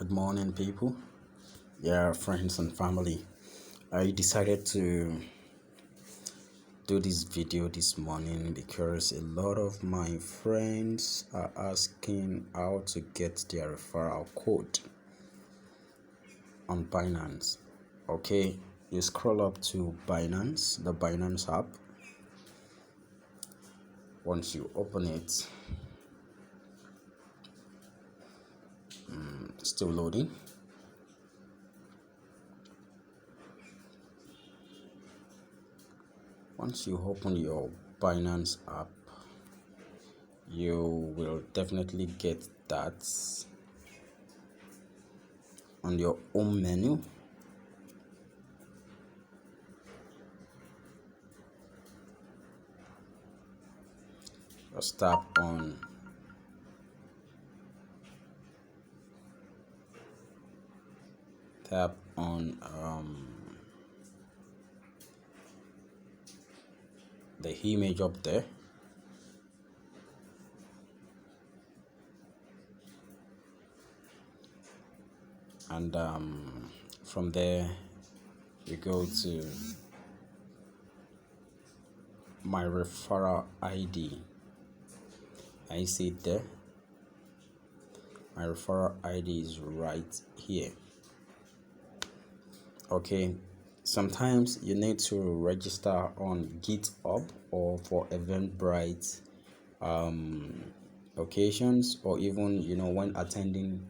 Good morning, people. Yeah, friends and family. I decided to do this video this morning because a lot of my friends are asking how to get their referral code on Binance. Okay, you scroll up to Binance, the Binance app. Once you open it, still loading. Once you open your Binance app, you will definitely get that on your home menu. Just tap on the image up there, and from there you go to my referral ID. I see it there. My referral ID is right here. Okay, sometimes you need to register on GitHub or for Eventbrite occasions, or even when attending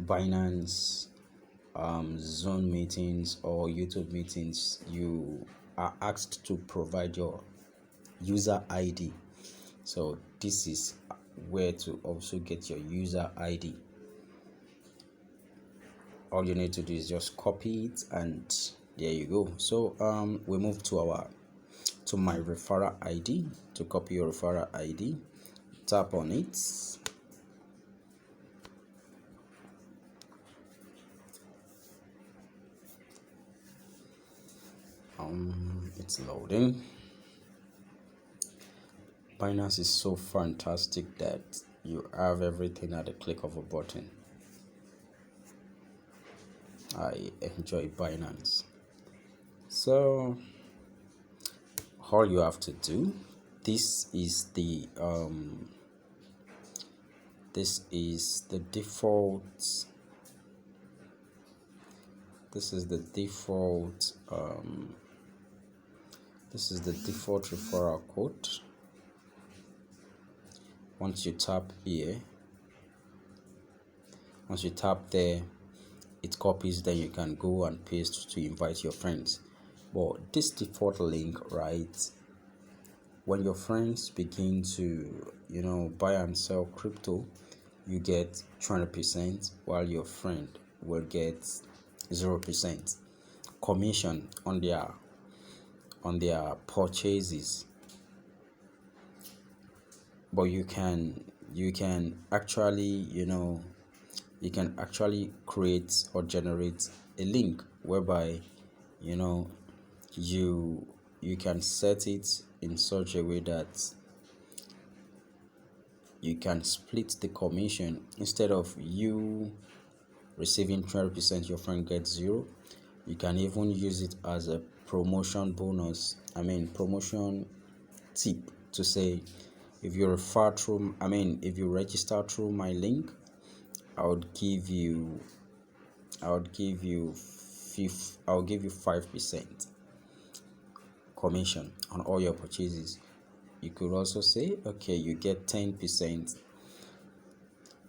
Binance Zone meetings or YouTube meetings, you are asked to provide your user ID. So this is where to also get your user ID. All you need to do is just copy it, and there you go. So we move to my referral ID. To copy your referral ID, tap on it. It's loading. Binance is so fantastic that you have everything at the click of a button. I enjoy Binance. So all you have to do, this is the default referral code. Once you tap here, once you tap there, it copies. Then you can go and paste to invite your friends. But this default link, right, when your friends begin to buy and sell crypto, you get 20%, while your friend will get 0% commission on their purchases. But you can actually create or generate a link whereby you can set it in such a way that you can split the commission. Instead of you receiving 20%, your friend gets 0. You can even use it as a promotion bonus, promotion tip, to say, if you if you register through my link, I would give you 5% commission on all your purchases. You could also say, okay, you get 10%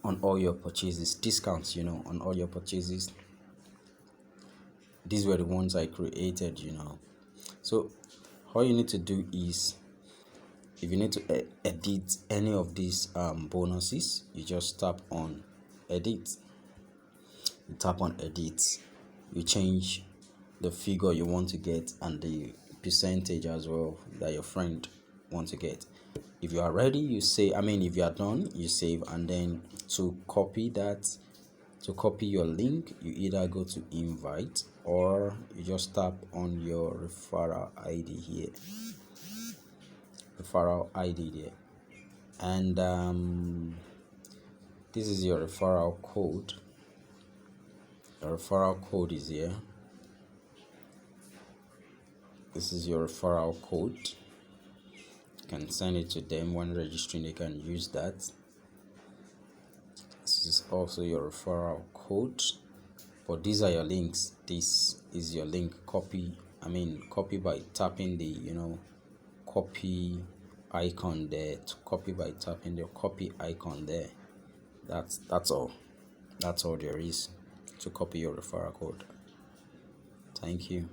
on all your purchases, discounts, on all your purchases. These were the ones I created, So all you need to do is, if you need to edit any of these bonuses, you just tap on edit. You tap on edit, you change the figure you want to get and the percentage as well that your friend wants to get. If you are ready, you say, if you are done, you save. And then to copy your link, you either go to invite, or you just tap on your referral ID here, and this is your referral code. The referral code is here. This is your referral code. You can send it to them when registering. They can use that. This is also your referral code, but these are your links. This is your link. Copy by tapping the copy icon there. To copy by tapping the copy icon there. That's all there is to copy your referral code. Thank you.